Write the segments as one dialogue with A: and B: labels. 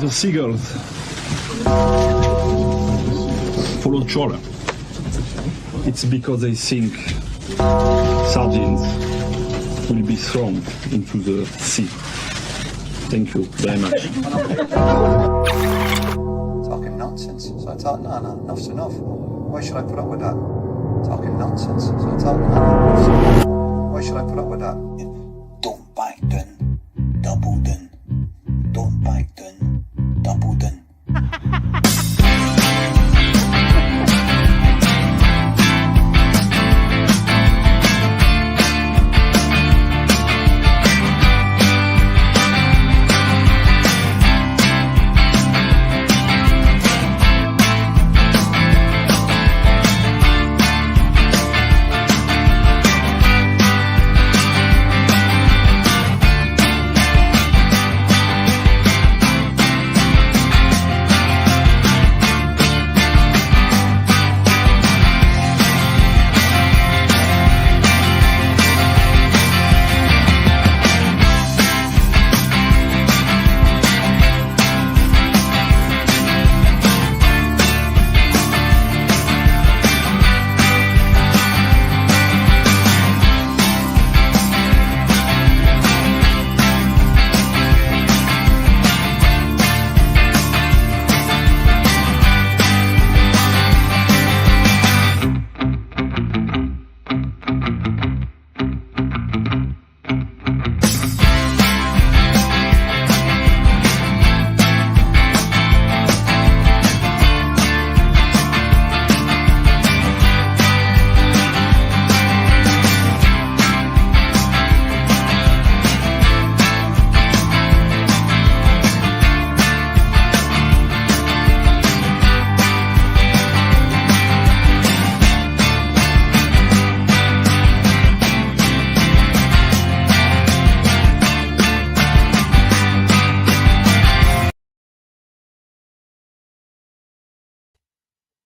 A: The seagulls follow trawler. It's because they think sardines will be thrown into the sea. Thank you very much.
B: Talking nonsense. So I thought, no, enough's enough. Why should I put up with that? Talking nonsense. So I thought, no, enough's enough. Why should I put up with that? Don't back down, double down. Don't back down, double down.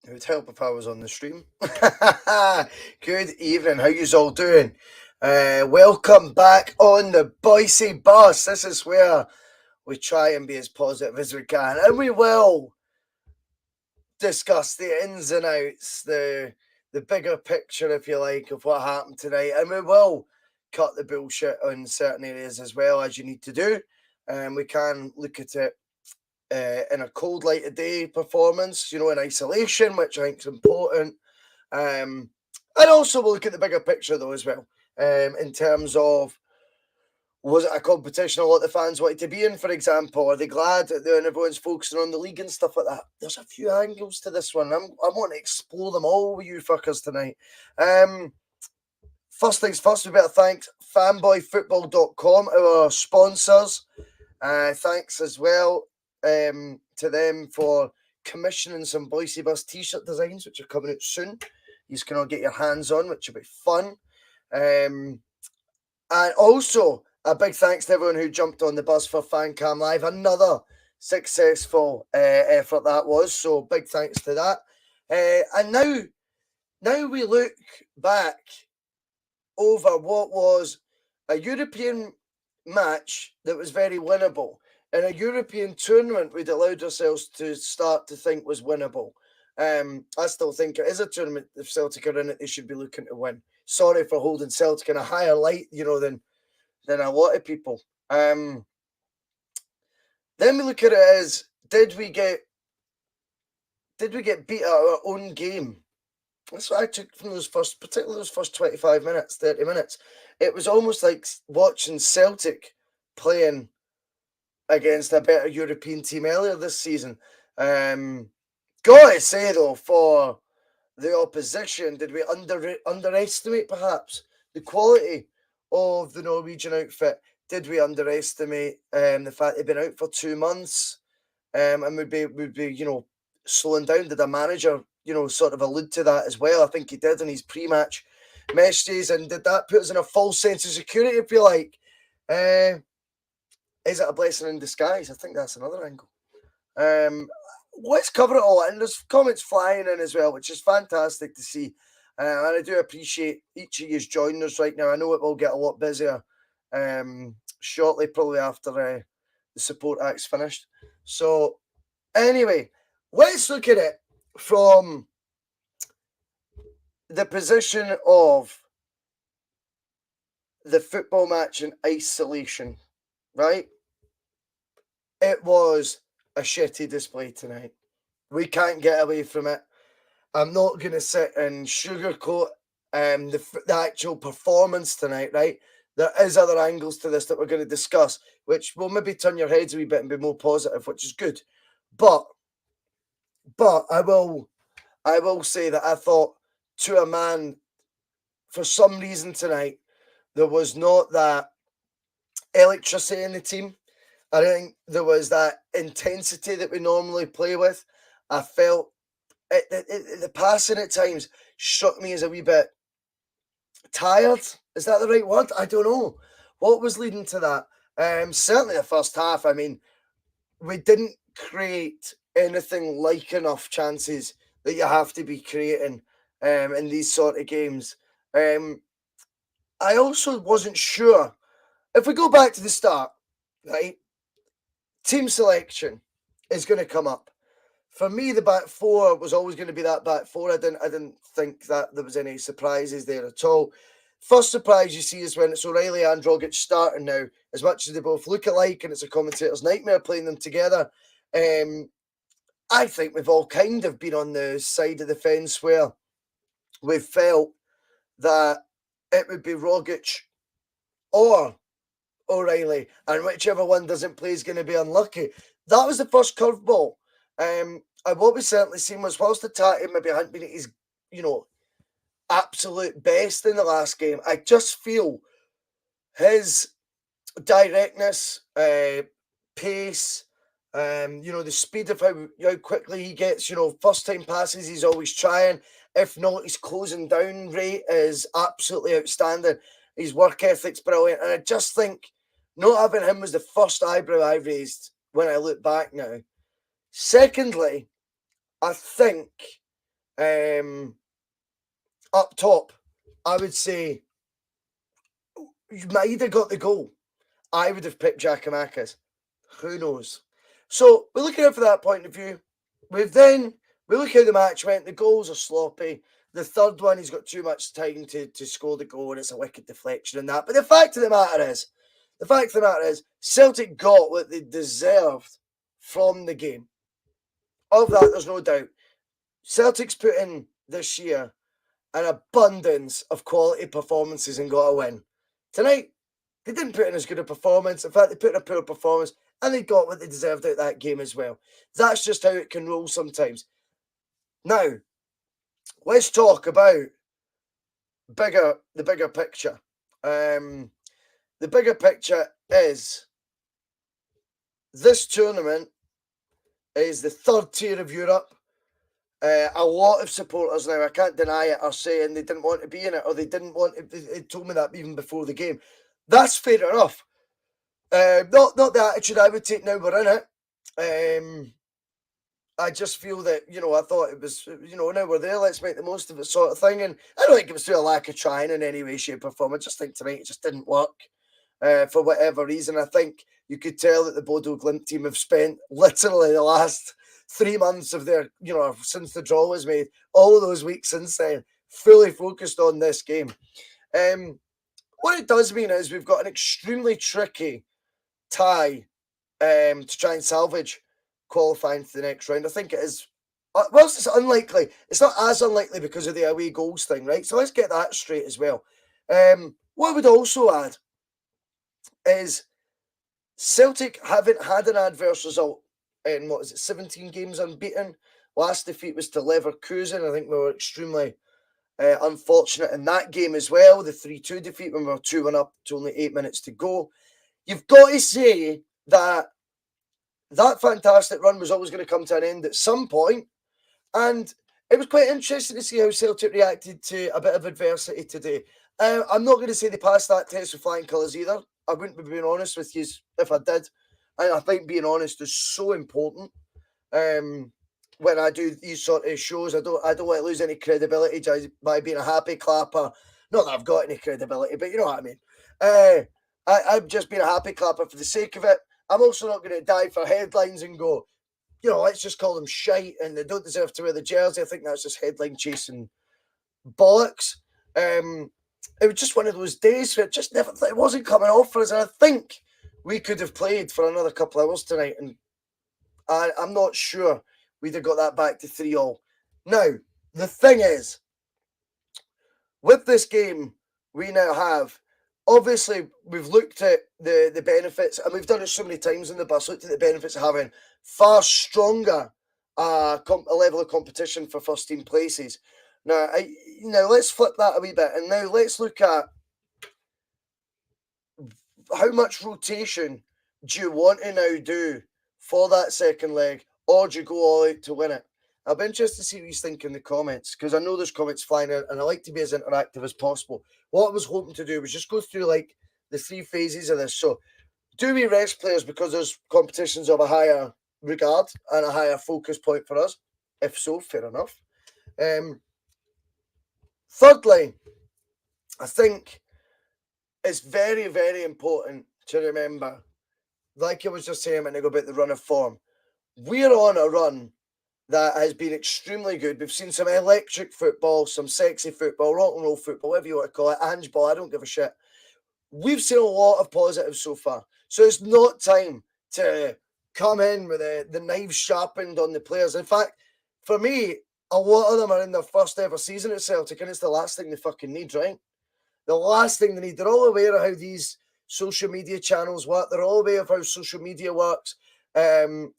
B: It would help if I was on the stream. Good evening. How yous all doing? Welcome back on the Bhoycie Bus. This is where we try and be as positive as we can, and we will discuss the ins and outs, the bigger picture, if you like, of what happened tonight, and we will cut the bullshit on certain areas as well, as you need to do. We can look at it in a cold light of day performance, you know, in isolation, which I think is important. And also we'll look at the bigger picture though as well, in terms of, was it a competition a lot of the fans wanted to be in, for example? Are they glad that everyone's focusing on the league and stuff like that? There's a few angles to this one. I want to explore them all with you fuckers tonight. First things first, we better thank fanboyfootball.com, our sponsors. Thanks as well to them for commissioning some Bhoycie Bus t-shirt designs, which are coming out soon. You can all get your hands on, which will be fun. And also a big thanks to everyone who jumped on the bus for FanCam Live. Another successful effort that was. So big thanks to that. And now we look back over what was a European match that was very winnable. In a European tournament, we'd allowed ourselves to start to think was winnable. I still think it is a tournament. If Celtic are in it, they should be looking to win. Sorry for holding Celtic in a higher light, you know, than a lot of people. Then we look at it as, did we get beat at our own game? That's what I took from particularly those first 25 minutes, 30 minutes. It was almost like watching Celtic playing against a better European team earlier this season. Gotta say though, for the opposition, did we underestimate perhaps the quality of the Norwegian outfit? Did we underestimate the fact they've been out for 2 months and would be you know, slowing down? Did a manager, you know, sort of allude to that as well? I think he did in his pre-match messages. And did that put us in a false sense of security, if you like? Is it a blessing in disguise? I think that's another angle. Let's cover it all. And there's comments flying in as well, which is fantastic to see. And I do appreciate each of you joining us right now. I know it will get a lot busier shortly, probably after the support act's finished. So, anyway, let's look at it from the position of the football match in isolation, right? It was a shitty display tonight. We can't get away from it. I'm not going to sit and sugarcoat the actual performance tonight, right? There is other angles to this that we're going to discuss, which will maybe turn your heads a wee bit and be more positive, which is good. But I will say that I thought, to a man, for some reason tonight, there was not that electricity in the team. I think there was that intensity that we normally play with. I felt the passing at times struck me as a wee bit tired. Is that the right word? I don't know. What was leading to that? Certainly the first half. I mean, we didn't create anything like enough chances that you have to be creating in these sort of games. I also wasn't sure. If we go back to the start, right? Team selection is going to come up. For me, the back four was always going to be that back four. I didn't think that there was any surprises there at all. First surprise you see is when it's O'Reilly and Drogic starting now. As much as they both look alike and it's a commentator's nightmare playing them together, I think we've all kind of been on the side of the fence where we've felt that it would be Rogic or O'Reilly, and whichever one doesn't play is going to be unlucky. That was the first curveball. And what we certainly seen was, whilst the Tatty maybe hadn't been at his, absolute best in the last game, I just feel his directness, pace, the speed of how quickly he gets, first time passes, he's always trying. If not, his closing down rate is absolutely outstanding. His work ethic's brilliant. And I just think not having him was the first eyebrow I raised when I look back now. Secondly, I think up top, I would say Maeda got the goal. I would have picked Giakoumakis. Who knows? So we're looking at it from that point of view. We look how the match went. The goals are sloppy. The third one, he's got too much time to score the goal, and it's a wicked deflection and that. But the fact of the matter is, Celtic got what they deserved from the game. Of that, there's no doubt. Celtic's put in this year an abundance of quality performances and got a win. Tonight, they didn't put in as good a performance. In fact, they put in a poor performance, and they got what they deserved out of that game as well. That's just how it can roll sometimes. Now, let's talk about the bigger picture. The bigger picture is this tournament is the third tier of Europe. A lot of supporters now, I can't deny it, are saying they didn't want to be in it, or they didn't want it. They told me that even before the game. That's fair enough. Not the attitude I would take now we're in it. I just feel that, I thought it was, now we're there, let's make the most of it sort of thing. And I don't think it was through a lack of trying in any way, shape or form. I just think tonight it just didn't work for whatever reason. I think you could tell that the Bodo Glimt team have spent literally the last 3 months of their, since the draw was made, all those weeks since then, fully focused on this game. What it does mean is we've got an extremely tricky tie to try and salvage qualifying for the next round. I think it is, whilst it's unlikely, it's not as unlikely because of the away goals thing, right? So let's get that straight as well. What I would also add is Celtic haven't had an adverse result in, 17 games unbeaten. Last defeat was to Leverkusen. I think we were extremely unfortunate in that game as well. The 3-2 defeat when we were 2-1 up to only 8 minutes to go. You've got to say that fantastic run was always going to come to an end at some point. And it was quite interesting to see how Celtic reacted to a bit of adversity today. I'm not going to say they passed that test with flying colours either. I wouldn't be being honest with you if I did. And I think being honest is so important. When I do these sort of shows, I don't want to lose any credibility by being a happy clapper. Not that I've got any credibility, but you know what I mean. I've just been a happy clapper for the sake of it. I'm also not going to die for headlines and go, you know, let's just call them shite and they don't deserve to wear the jersey. I think that's just headline chasing bollocks. It was just one of those days where it wasn't coming off for us. And I think we could have played for another couple of hours tonight, and I'm not sure we'd have got that back to 3-3. Now, the thing is, with this game we now have, obviously, we've looked at the benefits, and we've done it so many times in the bus, looked at the benefits of having far stronger a level of competition for first team places. Now, let's flip that a wee bit, and now let's look at how much rotation do you want to now do for that second leg, or do you go all out to win it? I'll be interested to see what you think in the comments, because I know there's comments flying out, and I like to be as interactive as possible. What I was hoping to do was just go through like the 3 phases of this. So, do we rest players because there's competitions of a higher regard and a higher focus point for us? If so, fair enough. Thirdly, I think it's very, very important to remember, like I was just saying a minute ago about the run of form, we're on a run that has been extremely good. We've seen some electric football, some sexy football, rock and roll football, whatever you want to call it, Ange ball, I don't give a shit. We've seen a lot of positives so far. So it's not time to come in with the knives sharpened on the players. In fact, for me, a lot of them are in their first ever season at Celtic, and it's the last thing they fucking need, right? The last thing they need. They're all aware of how these social media channels work. They're all aware of how social media works. Sometimes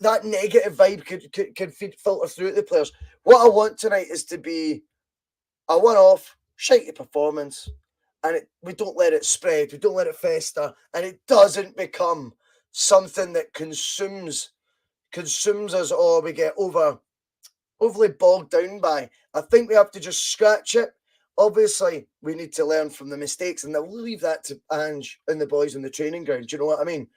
B: that negative vibe could filter through at the players. What I want tonight is to be a one-off, shitey performance, and we don't let it spread, we don't let it fester, and it doesn't become something that consumes us, or we get overly bogged down by. I think we have to just scratch it. Obviously, we need to learn from the mistakes, and we'll leave that to Ange and the boys in the training ground. Do you know what I mean?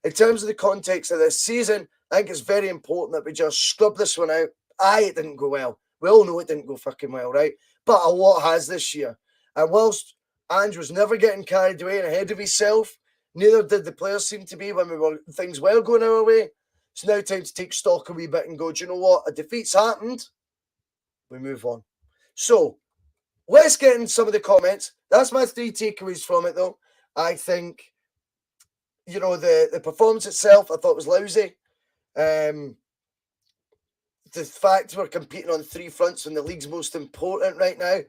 B: In terms of the context of this season, I think it's very important that we just scrub this one out. It didn't go well. We all know it didn't go fucking well, right? But a lot has this year. And whilst Ange was never getting carried away and ahead of himself, neither did the players seem to be when things were going our way. It's now time to take stock a wee bit and go, do you know what? A defeat's happened. We move on. So, let's get in some of the comments. That's my 3 takeaways from it, though. I think, the performance itself, I thought was lousy. The fact we're competing on 3 fronts when the league's most important right now,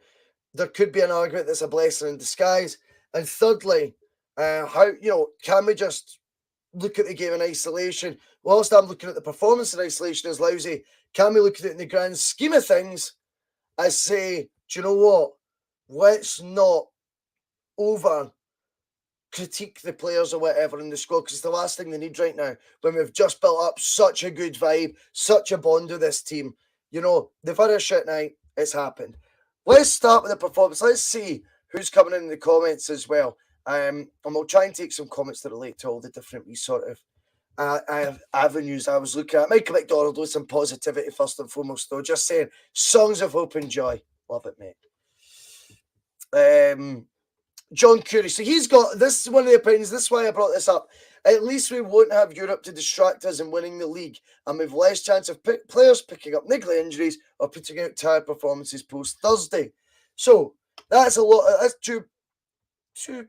B: there could be an argument that's a blessing in disguise. And thirdly, can we just look at the game in isolation? Whilst I'm looking at the performance in isolation as lousy, can we look at it in the grand scheme of things as say, do you know what? Let's not over critique the players or whatever in the squad, because it's the last thing they need right now when we've just built up such a good vibe, such a bond with this team. They've had a shit night. It's happened. Let's start with the performance. Let's see who's coming in the comments as well. And we'll try and take some comments that relate to all the different sort of avenues I was looking at. Michael McDonald with some positivity first and foremost, though. Just saying, songs of hope and joy. Love it, mate. John Curry. So he's got, this is one of the opinions, this is why I brought this up. At least we won't have Europe to distract us in winning the league, and we've less chance of players picking up niggly injuries or putting out tired performances post-Thursday. So that's a lot. That's two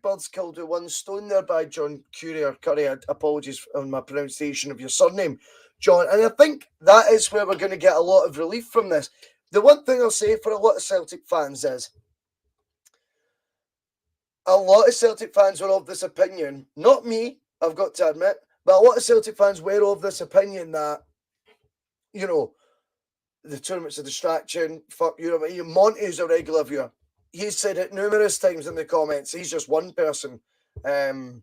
B: birds killed with one stone there by John Curry, or Curry. Apologies on my pronunciation of your surname, John. And I think that is where we're going to get a lot of relief from this. The one thing I'll say for a lot of Celtic fans is, a lot of Celtic fans were of this opinion, not me, I've got to admit, but a lot of Celtic fans were of this opinion that, the tournament's a distraction. Fuck Europe. Monty's a regular viewer. He's said it numerous times in the comments. He's just one person coming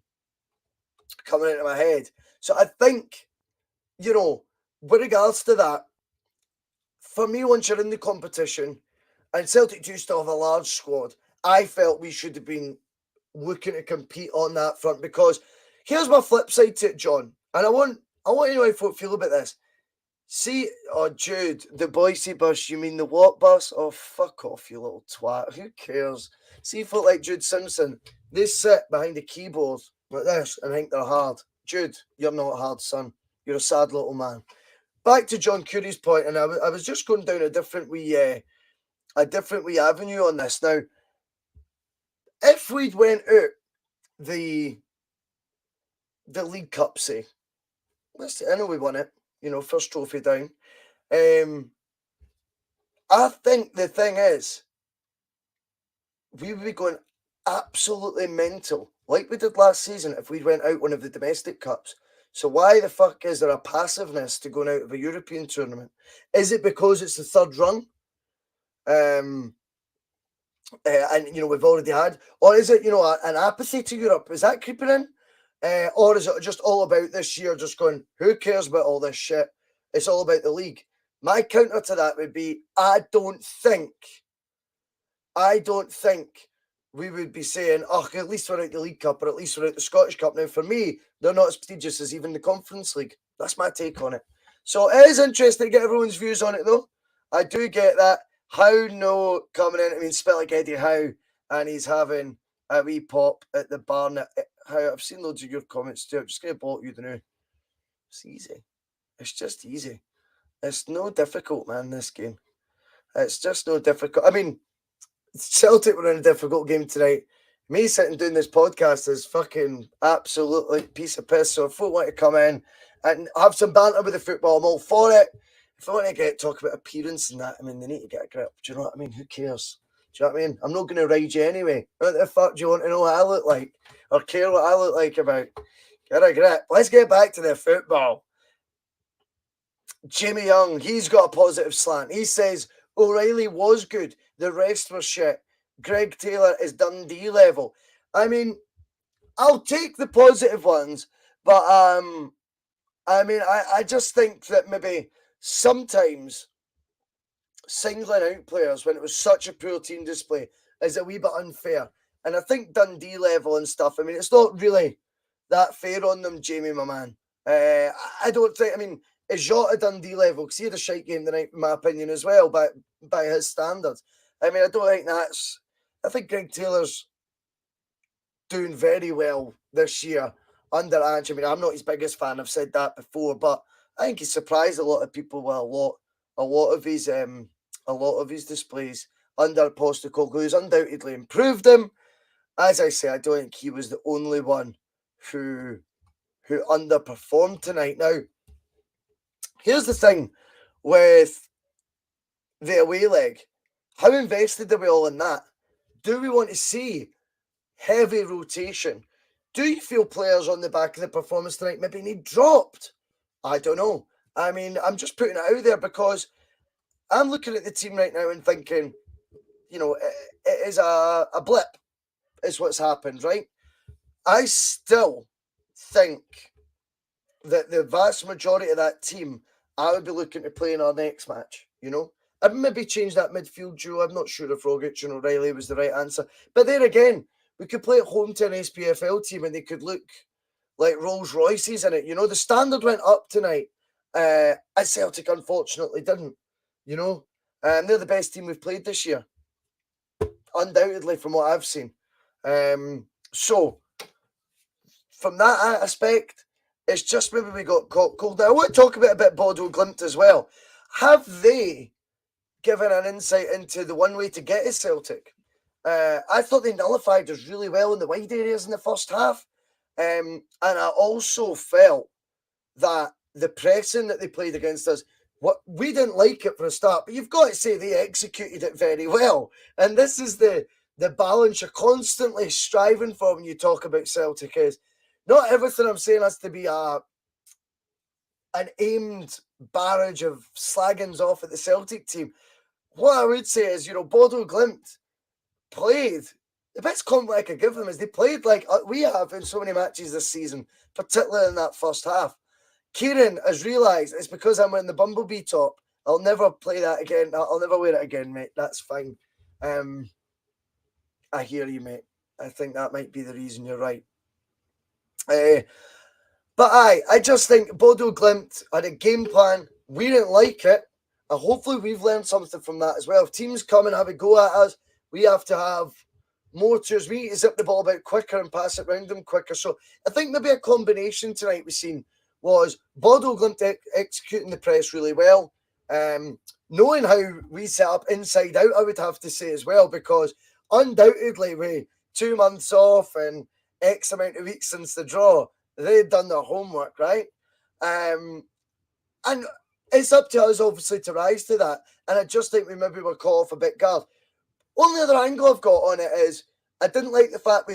B: into my head. So I think, with regards to that, for me, once you're in the competition, and Celtic do still have a large squad, I felt we should have been looking to compete on that front, because here's my flip side to it, John. And I want you to know how folk feel about this. See, Jude, the Bhoycie Bus, you mean the what bus? Oh, fuck off, you little twat. Who cares? See, folk like Jude Simpson, they sit behind the keyboard like this and think they're hard. Jude, you're not hard, son. You're a sad little man. Back to John Curry's point, and I was just going down a different wee avenue on this. Now, if we'd went out the League Cup, say, I know we won it, first trophy down. I think the thing is, we would be going absolutely mental, like we did last season, if we went out one of the domestic cups. So why the fuck is there a passiveness to going out of a European tournament? Is it because it's the third run? And we've already had, or is it an apathy to Europe? Is that creeping in? Or is it just all about this year just going, who cares about all this shit? It's all about the league. My counter to that would be, I don't think we would be saying, oh, at least we're out the League Cup or at least we're out the Scottish Cup. Now, for me, they're not as prestigious as even the Conference League. That's my take on it. So it is interesting to get everyone's views on it, though. I do get that. How no coming in, I mean, spell like Eddie Howe, and he's having a wee pop at the barn. How I've seen loads of your comments too. I'm just going to block you now. It's easy. It's just easy. It's no difficult, man, this game. It's just no difficult. I mean, Celtic were in a difficult game tonight. Me sitting doing this podcast is fucking absolutely piece of piss. So if I want to come in and have some banter with the football, I'm all for it. If I want to talk about appearance and that, I mean, they need to get a grip. Do you know what I mean? Who cares? Do you know what I mean? I'm not going to ride you anyway. What the fuck do you want to know what I look like or care what I look like about? Get a grip. Let's get back to the football. Jamie Young, he's got a positive slant. He says O'Reilly was good. The rest were shit. Greg Taylor is Dundee level. I mean, I'll take the positive ones, but I mean, I just think that maybe sometimes singling out players when it was such a poor team display is a wee bit unfair. And I think Dundee level and stuff, I mean, it's not really that fair on them, Jamie, my man. I don't think, I mean, is Jota Dundee level? Because he had a shite game tonight, in my opinion, as well, by his standards. I mean, I don't think that's... I think Greg Taylor's doing very well this year under Ange. I mean, I'm not his biggest fan. I've said that before, but I think he's surprised a lot of people with a lot of his displays under Postecoglou, who's undoubtedly improved him. As I say, I don't think he was the only one who underperformed tonight. Now, here's the thing with the away leg. How invested are we all in that? Do we want to see heavy rotation? Do you feel players on the back of the performance tonight maybe need dropped? I don't know. I mean, I'm just putting it out there because I'm looking at the team right now and thinking, it is a blip is what's happened, right? I still think that the vast majority of that team, I would be looking to play in our next match, I'd maybe change that midfield duo. I'm not sure if Rogic and O'Reilly was the right answer. But there again, we could play at home to an SPFL team and they could look like Rolls Royces in it. The standard went up tonight. At Celtic, unfortunately, didn't. They're the best team we've played this year. Undoubtedly, from what I've seen. So, from that aspect, it's just maybe we got caught cold. Now, I want to talk a bit Bodo Glimt as well. Have they given an insight into the one way to get at Celtic? I thought they nullified us really well in the wide areas in the first half. And I also felt that the pressing that they played against us, we didn't like it for a start, but you've got to say they executed it very well. And this is the balance you're constantly striving for when you talk about Celtic is not everything I'm saying has to be an aimed barrage of slaggings off at the Celtic team. What I would say is, Bodo Glimt played, the best compliment I could give them is they played like we have in so many matches this season, particularly in that first half. Kieran has realised it's because I'm wearing the Bumblebee top. I'll never play that again. I'll never wear it again, mate. That's fine. I hear you, mate. I think that might be the reason. You're right. But I just think Bodo Glimt had a game plan. We didn't like it. Hopefully we've learned something from that as well. If teams come and have a go at us, we have to have more to us. We need to zip the ball about quicker and pass it around them quicker. So I think maybe a combination tonight we've seen was Bodo Glimt executing the press really well. Knowing how we set up inside out, I would have to say as well, because undoubtedly with 2 months off and X amount of weeks since the draw, they'd done their homework, right? And it's up to us, obviously, to rise to that. And I just think we maybe were caught off a bit guard. Only other angle I've got on it is I didn't like the fact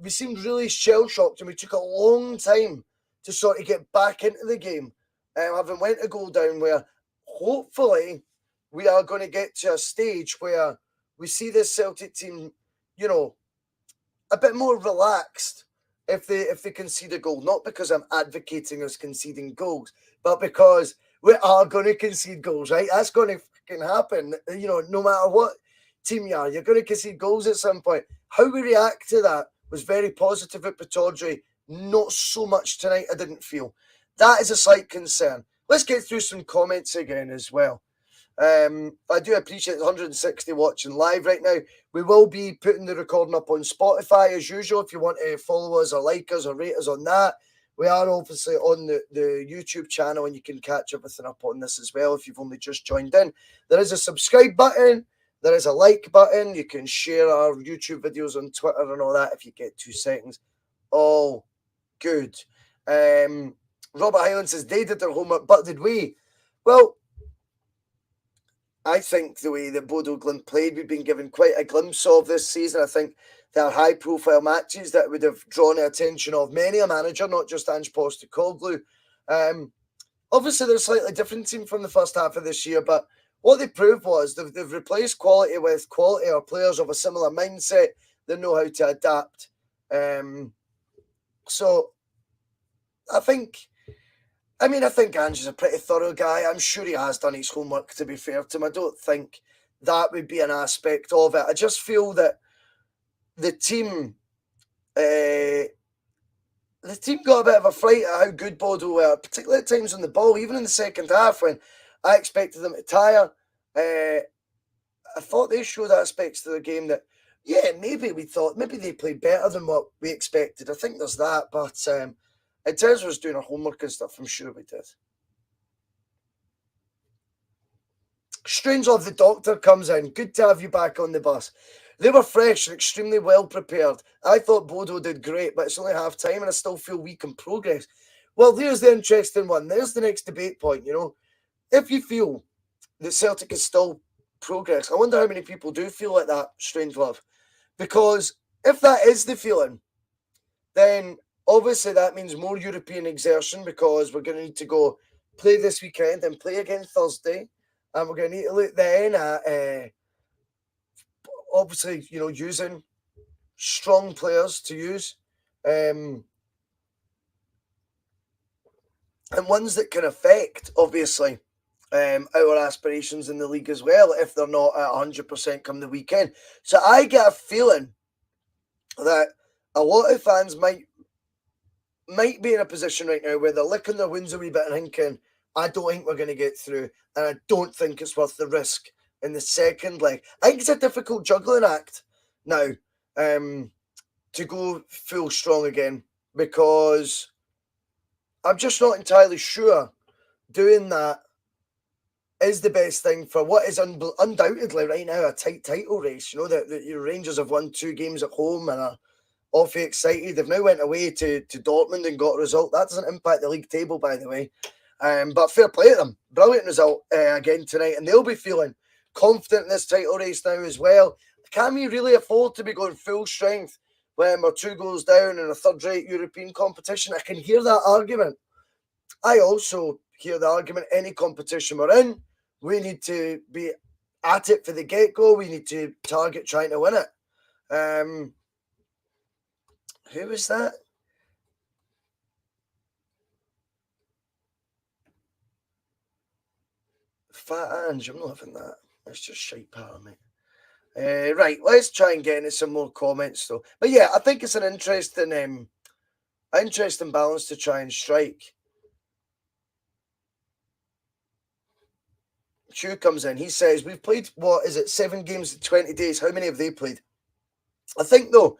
B: we seemed really shell-shocked and we took a long time to sort of get back into the game. Having went a goal down, where hopefully we are going to get to a stage where we see this Celtic team, you know, a bit more relaxed if they concede a goal. Not because I'm advocating us conceding goals, but because we are going to concede goals, right? That's going to fucking happen. You know, no matter what team you are, you're going to concede goals at some point. How we react to that was very positive at Pittodrie. Not so much tonight, I didn't feel. That is a slight concern. Let's get through some comments again as well. I do appreciate 160 watching live right now. We will be putting the recording up on Spotify as usual. If you want to follow us or like us or rate us on that, we are obviously on the YouTube channel, and you can catch everything up on this as well if you've only just joined in. There is a subscribe button. There is a like button. You can share our YouTube videos on Twitter and all that if you get 2 seconds. All good. Robert Highland says they did their homework, but did we? Well, I think the way that Bodo Glimt played, we've been given quite a glimpse of this season. I think there are high-profile matches that would have drawn the attention of many a manager, not just Ange Postecoglou. Obviously, they're a slightly different team from the first half of this year, but what they proved was they've replaced quality with quality, or players of a similar mindset that know how to adapt. So I think Ange is a pretty thorough guy. I'm sure he has done his homework, to be fair to him. I don't think that would be an aspect of it. I just feel that the team got a bit of a fright at how good Bodo were, particularly at times on the ball, even in the second half when I expected them to tire. I thought they showed aspects to the game that, yeah, maybe they played better than what we expected. I think there's that, but in terms of us doing our homework and stuff, I'm sure we did. Strange Love the Doctor comes in. Good to have you back on the bus. They were fresh and extremely well prepared. I thought Bodo did great, but it's only half time and I still feel weak in progress. Well, there's the interesting one. There's the next debate point, you know. If you feel that Celtic is still progress, I wonder how many people do feel like that, Strange Love. Because if that is the feeling, then obviously that means more European exertion, because we're going to need to go play this weekend and play again Thursday. And we're going to need to look then at, obviously, you know, using strong players to use. And ones that can affect, obviously, our aspirations in the league as well, if they're not at 100% come the weekend. So I get a feeling that a lot of fans might be in a position right now where they're licking their wounds a wee bit and thinking, I don't think we're going to get through, and I don't think it's worth the risk in the second leg. I think it's a difficult juggling act now to go full strong again, because I'm just not entirely sure doing that is the best thing for what is undoubtedly right now a tight title race. You know, that your Rangers have won 2 games at home and are awfully excited. They've now went away to Dortmund and got a result. That doesn't impact the league table, by the way. But fair play to them. Brilliant result again tonight. And they'll be feeling confident in this title race now as well. Can we really afford to be going full strength when we're 2 goals down in a third-rate European competition? I can hear that argument. I also hear the argument, any competition we're in, we need to be at it for the get-go. We need to target trying to win it. Who was that? Fat Ange, I'm not having that. That's just shite power, mate. Right, let's try and get into some more comments, though. But yeah, I think it's an interesting balance to try and strike. Hugh comes in. He says, we've played, 7 games in 20 days. How many have they played? I think though,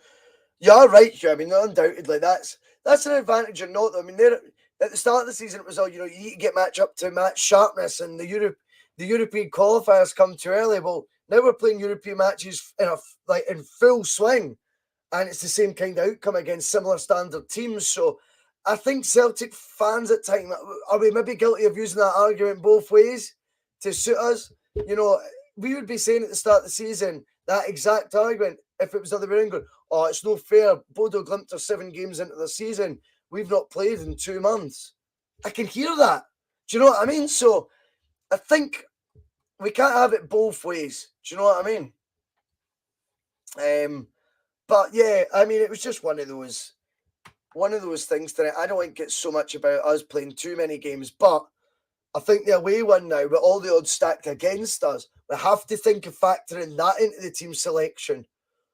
B: you are right, Hugh. I mean, undoubtedly, that's an advantage or not. I mean, they're at the start of the season, it was all, you need to get match up to match sharpness, and the European qualifiers come too early. Well, now we're playing European matches in full swing, and it's the same kind of outcome against similar standard teams. So I think Celtic fans at times, are we maybe guilty of using that argument both ways to suit us? We would be saying at the start of the season that exact argument if it was the other way around, going, oh, it's no fair. Bodo Glimt are 7 games into the season. We've not played in 2 months. I can hear that. Do you know what I mean? So I think we can't have it both ways. Do you know what I mean? But yeah, I mean, it was just one of those things tonight. I don't think it's so much about us playing too many games, but I think the away one now, with all the odds stacked against us, we have to think of factoring that into the team selection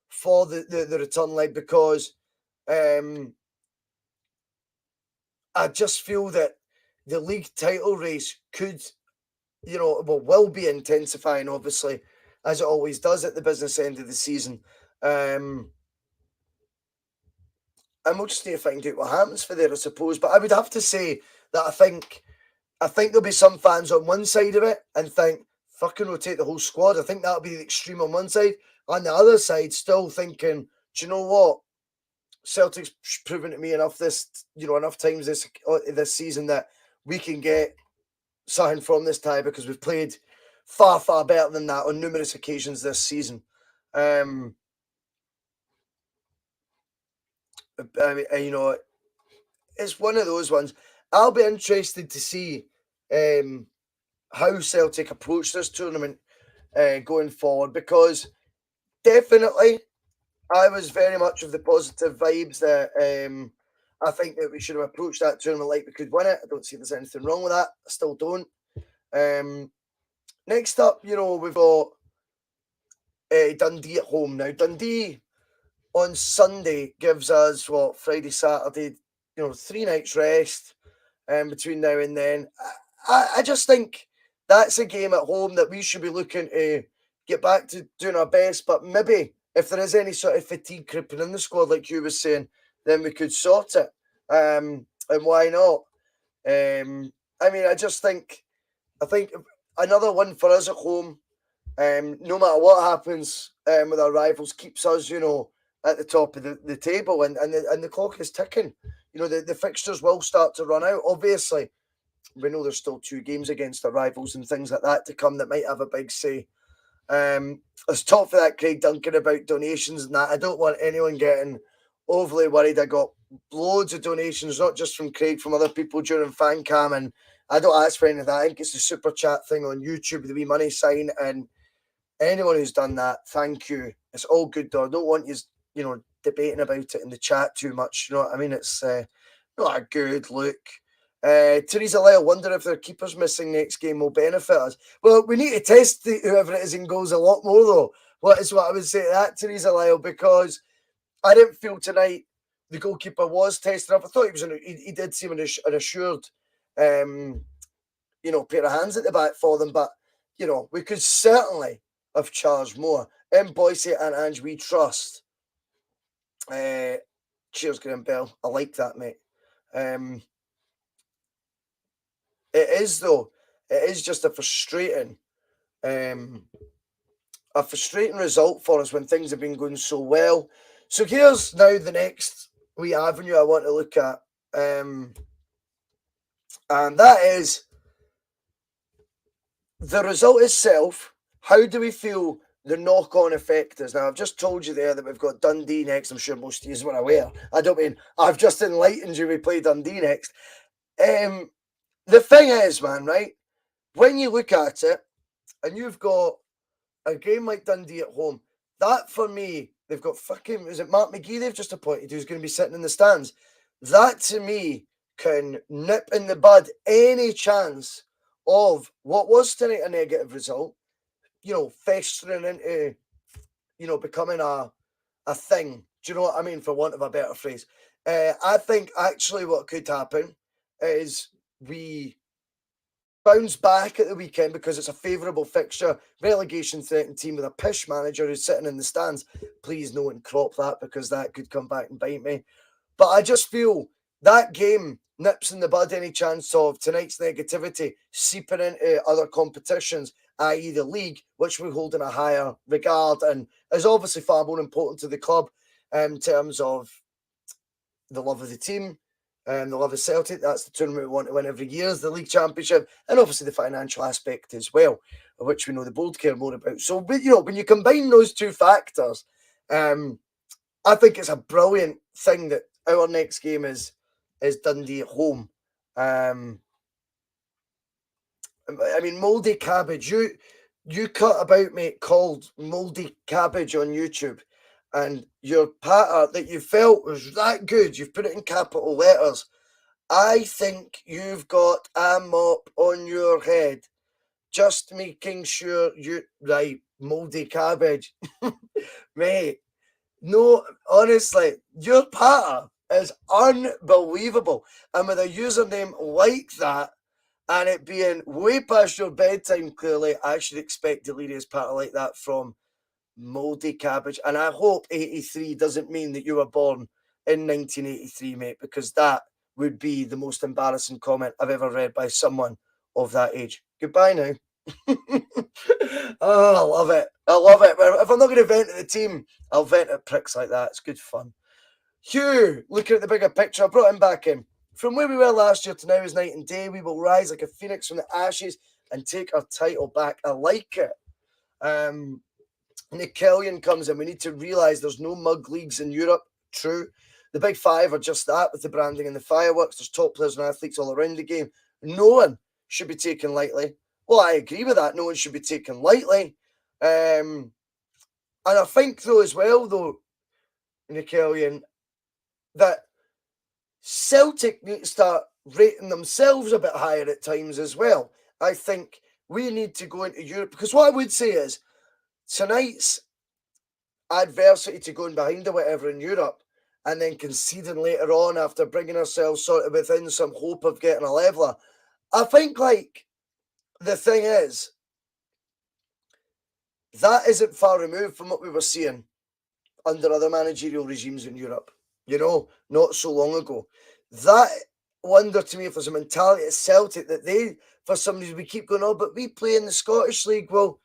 B: for the return leg, because I just feel that the league title race could, will be intensifying, obviously, as it always does at the business end of the season. And we'll just need to find out what happens for there, I suppose. But I would have to say that I think there'll be some fans on one side of it and think, fucking rotate the whole squad. I think that'll be the extreme on one side. On the other side, still thinking, do you know what? Celtic's proven to me enough times this season that we can get something from this tie, because we've played far, far better than that on numerous occasions this season. It's one of those ones. I'll be interested to see how Celtic approach this tournament going forward, because definitely I was very much of the positive vibes that I think that we should have approached that tournament like we could win it. I don't see there's anything wrong with that. I still don't. Next up, we've got Dundee at home. Now, Dundee on Sunday gives us, Friday, Saturday, 3 nights rest between now and then. I just think that's a game at home that we should be looking to get back to doing our best, but maybe if there is any sort of fatigue creeping in the squad, like you was saying, then we could sort it. And why not? I mean, I think another one for us at home, no matter what happens with our rivals, keeps us, at the top of the table, and the clock is ticking. The fixtures will start to run out. Obviously, we know there's still 2 games against our rivals and things like that to come that might have a big say. Let's talk for that, Craig Duncan, about donations and that. I don't want anyone getting overly worried. I got loads of donations, not just from Craig, from other people during fan cam, and I don't ask for any of that. I think it's the super chat thing on YouTube, the wee money sign, and anyone who's done that, thank you. It's all good though. I don't want you, debating about it in the chat too much. You know what I mean? It's not a good look. Teresa Lyle, wonder if their keeper's missing next game will benefit us. Well, we need to test whoever it is in goals a lot more, though. What I would say to that, Teresa Lyle, because I didn't feel tonight the goalkeeper was tested up. I thought he did seem an assured, pair of hands at the back for them, but we could certainly have charged more. In Bhoycie and Ange, we trust. Cheers, Graham Bell. I like that, mate. It is, though. It is just a frustrating result for us when things have been going so well. So here's now the next wee avenue I want to look at. And that is the result itself. How do we feel the knock-on effect is? Now, I've just told you there that we've got Dundee next. I'm sure most of you were aware. I don't mean I've just enlightened you. We play Dundee next. The thing is, man, right? When you look at it, and you've got a game like Dundee at home, that for me, they've got is it Mark McGee they've just appointed who's going to be sitting in the stands? That to me can nip in the bud any chance of what was tonight a negative result, festering into, becoming a thing. Do you know what I mean? For want of a better phrase. I think actually what could happen is we bounce back at the weekend because it's a favourable fixture, relegation threatened team with a pish manager who's sitting in the stands. Please no one crop that because that could come back and bite me. But I just feel that game nips in the bud any chance of tonight's negativity seeping into other competitions, i.e. the league, which we hold in a higher regard and is obviously far more important to the club in terms of the love of the team and the love of Celtic. That's the tournament we want to win every year, is the league championship, and obviously the financial aspect as well, which we know the board care more about. So, when you combine those two factors, I think it's a brilliant thing that our next game is Dundee at home. I mean, Mouldy Cabbage. You cut about, mate, called Mouldy Cabbage on YouTube, and your patter that you felt was that good. You've put it in capital letters. I think you've got a mop on your head. Just making sure you right, Mouldy Cabbage, mate. No, honestly, your patter is unbelievable. And with a username like that, and it being way past your bedtime, clearly, I should expect delirious patter like that from Mouldy Cabbage. And I hope 83 doesn't mean that you were born in 1983, mate, because that would be the most embarrassing comment I've ever read by someone of that age. Goodbye now. Oh, I love it. I love it. If I'm not going to vent at the team, I'll vent at pricks like that. It's good fun. Hugh, looking at the bigger picture, I brought him back in. From where we were last year to now is night and day. We will rise like a phoenix from the ashes and take our title back. I like it. Nick Kellion comes in. We need to realise there's no mug leagues in Europe. True. The big five are just that, with the branding and the fireworks. There's top players and athletes all around the game. No one should be taken lightly. Well, I agree with that. No one should be taken lightly. And I think, though, as well, Nick Kellion, that Celtic need to start rating themselves a bit higher at times as well. I think we need to go into Europe, because what I would say is tonight's adversity to going behind or whatever in Europe and then conceding later on after bringing ourselves sort of within some hope of getting a leveller. I think, like, the thing is, that isn't far removed from what we were seeing under other managerial regimes in Europe, not so long ago. That wonder to me if there's a mentality at Celtic that they, for some reason, we keep going, oh, but we play in the Scottish League. Well,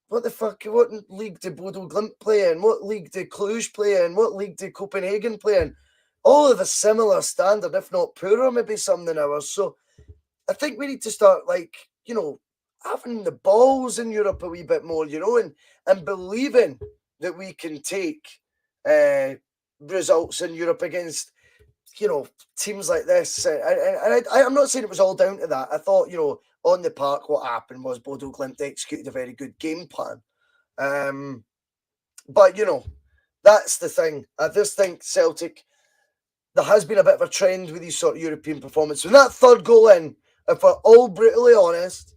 B: what the fuck, what league did Bodo Glimt play in? What league did Cluj play in? What league did Copenhagen play in? All of a similar standard, if not poorer, maybe some than ours. So I think we need to start, having the balls in Europe a wee bit more, and believing that we can take results in Europe against, teams like this. And I'm not saying it was all down to that. I thought, on the park, what happened was Bodo Glimt executed a very good game plan. But, that's the thing. I just think Celtic, there has been a bit of a trend with these sort of European performances. When that third goal in, if we're all brutally honest,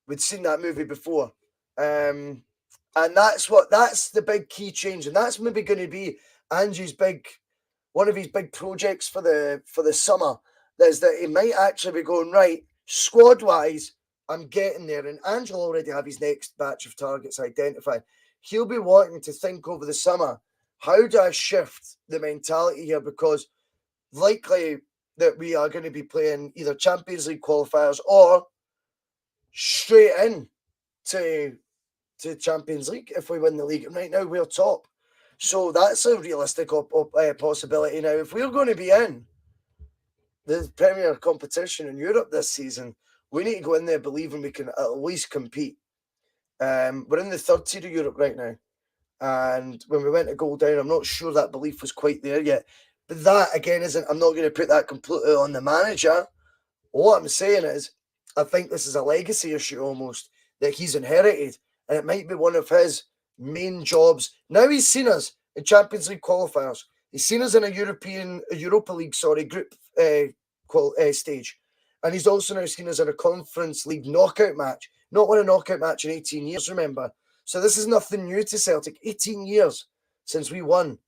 B: we'd seen that movie before. And that's the big key change. And that's maybe going to be Andrew's one of his big projects for the summer. Is that he might actually be going, right, squad-wise, I'm getting there. And Andrew will already have his next batch of targets identified. He'll be wanting to think over the summer, how do I shift the mentality here? Because likely that we are going to be playing either Champions League qualifiers or straight in to Champions League if we win the league. And right now we're top. So that's a realistic possibility. Now, if we're going to be in the Premier competition in Europe this season, we need to go in there believing we can at least compete. We're in the third tier of Europe right now. And when we went to goal down, I'm not sure that belief was quite there yet. But that, again, I'm not going to put that completely on the manager. What I'm saying is, I think this is a legacy issue almost that he's inherited. And it might be one of his main jobs. Now he's seen us in Champions League qualifiers. He's seen us in a Europa League, group stage. And he's also now seen us in a Conference League knockout match. Not won a knockout match in 18 years, remember. So this is nothing new to Celtic. 18 years since we won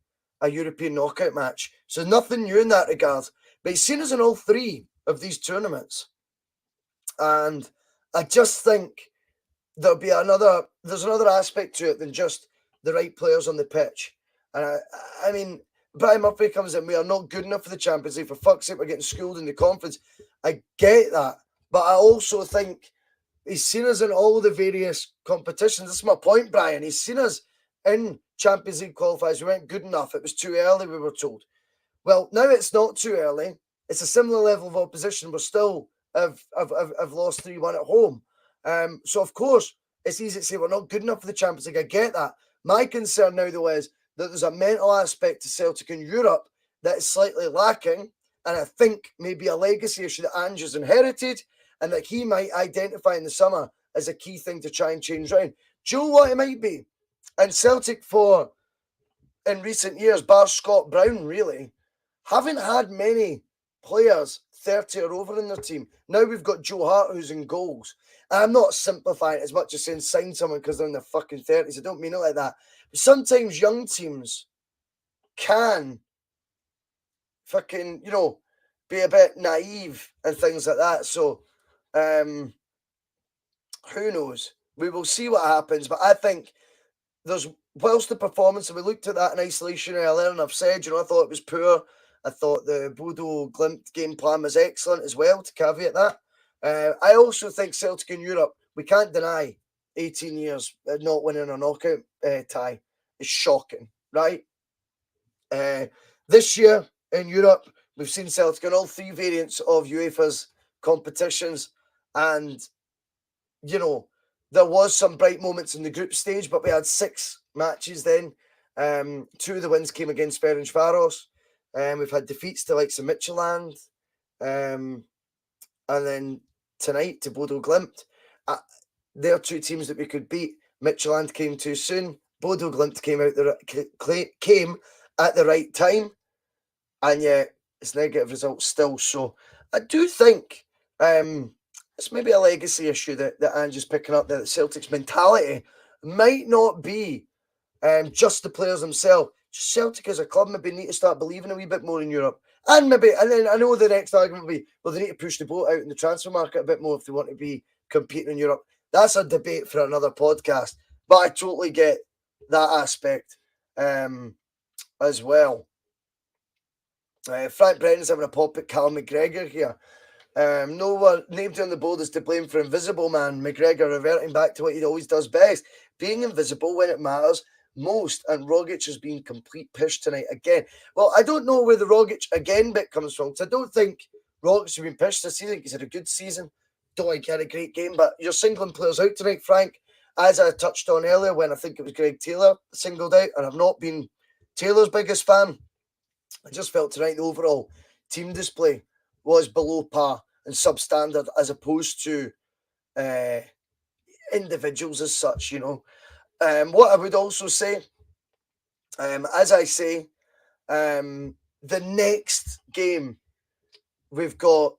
B: a European knockout match. So nothing new in that regard. But he's seen us in all three of these tournaments. And I just think there's another aspect to it than just the right players on the pitch. And I mean, P.M.P comes in, we are not good enough for the Champions League. For fuck's sake, we're getting schooled in the conference. I get that. But I also think he's seen us in all the various competitions. This is my point, Brian. He's seen us in Champions League qualifiers. We weren't good enough. It was too early, we were told. Well, now it's not too early. It's a similar level of opposition. We're still have lost 3-1 at home. So, of course, it's easy to say we're not good enough for the Champions League. I get that. My concern now, though, is that there's a mental aspect to Celtic in Europe that is slightly lacking, and I think maybe a legacy issue that Ange has inherited and that he might identify in the summer as a key thing to try and change around. Do you know what it might be? And Celtic in recent years, bar Scott Brown, really, haven't had many players 30 or over in their team. Now we've got Joe Hart who's in goals. And I'm not simplifying it as much as saying sign someone because they're in their fucking 30s. I don't mean it like that. But sometimes young teams can fucking, be a bit naive and things like that. So, who knows? We will see what happens. But I think whilst the performance, and we looked at that in isolation earlier, and I've said, I thought it was poor. I thought the Bodo Glimt game plan was excellent as well, to caveat that. I also think Celtic in Europe, we can't deny 18 years not winning a knockout tie is shocking, right? This year in Europe, we've seen Celtic in all three variants of UEFA's competitions, and, there was some bright moments in the group stage, but we had 6 matches then. 2 of the wins came against Ferencváros. We've had defeats to likes of Midtjylland. And then tonight to Bodo Glimt. They're 2 teams that we could beat. Midtjylland came too soon. Bodo Glimt came at the right time. And yet it's negative results still. So I do think it's maybe a legacy issue that Ange is picking up there, that Celtic's mentality might not be just the players themselves. Celtic as a club maybe need to start believing a wee bit more in Europe. And then I know the next argument will be, well, they need to push the boat out in the transfer market a bit more if they want to be competing in Europe. That's a debate for another podcast. But I totally get that aspect as well. Frank Brennan's having a pop at Cal McGregor here. No one named on the board is to blame for Invisible Man. McGregor reverting back to what he always does best, being invisible when it matters most. And Rogic has been complete pish tonight again. Well, I don't know where the Rogic again bit comes from, because I don't think Rogic has been pished this season. He's had a good season. Don't think he had a great game, but you're singling players out tonight, Frank, as I touched on earlier when I think it was Greg Taylor singled out, and I've not been Taylor's biggest fan. I just felt tonight the overall team display was below par and substandard as opposed to individuals as such, What I would also say, as I say, the next game, we've got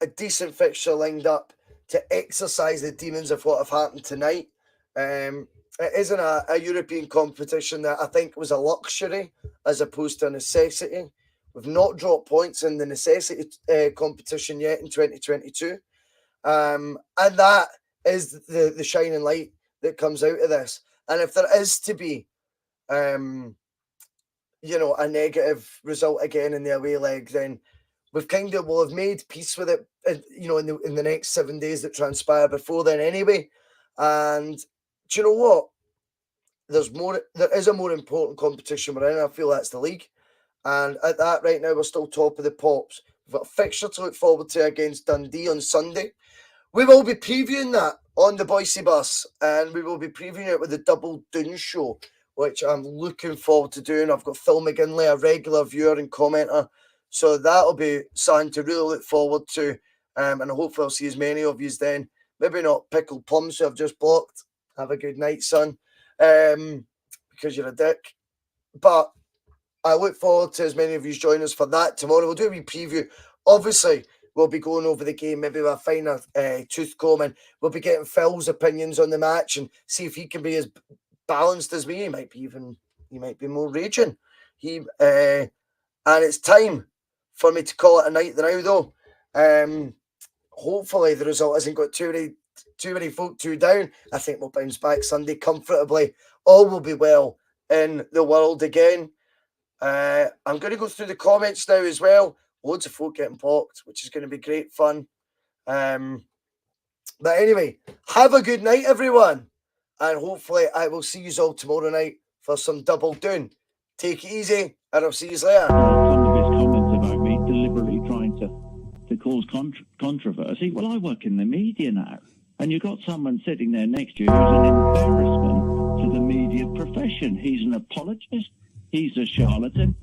B: a decent fixture lined up to exercise the demons of what have happened tonight. It isn't a European competition that I think was a luxury as opposed to a necessity. We've not dropped points in the necessity competition yet in 2022. And that is the shining light that comes out of this. And if there is to be, a negative result again in the away leg, then we've will have made peace with it, in the next 7 days that transpire before then anyway. And do you know what? There is a more important competition we're in. I feel that's the league. And at that right now, we're still top of the pops. We've got a fixture to look forward to against Dundee on Sunday. We will be previewing that on the Bhoycie Bus, and we will be previewing it with the Double Doon show, which I'm looking forward to doing. I've got Phil McGinley, a regular viewer and commenter, so that'll be something to really look forward to. And I hope I'll see as many of you then. Maybe not pickled plums who I've just blocked. Have a good night, son, because you're a dick. But I look forward to as many of you join us for that tomorrow. We'll do a wee preview. Obviously, we'll be going over the game, maybe with a finer tooth comb, and we'll be getting Phil's opinions on the match and see if he can be as balanced as me. He might be more raging. And it's time for me to call it a night now, though. hopefully the result hasn't got too many folk too down. I think we'll bounce back Sunday comfortably. All will be well in the world again. I'm going to go through the comments now as well. Loads of folk getting popped, which is going to be great fun. But anyway, have a good night, everyone. And hopefully I will see you all tomorrow night for some double doing. Take it easy, and I'll see you later.
C: Some of his comments about me deliberately trying to cause controversy. Well, I work in the media now, and you've got someone sitting there next to you who's an embarrassment to the media profession. He's an apologist. He's a charlatan.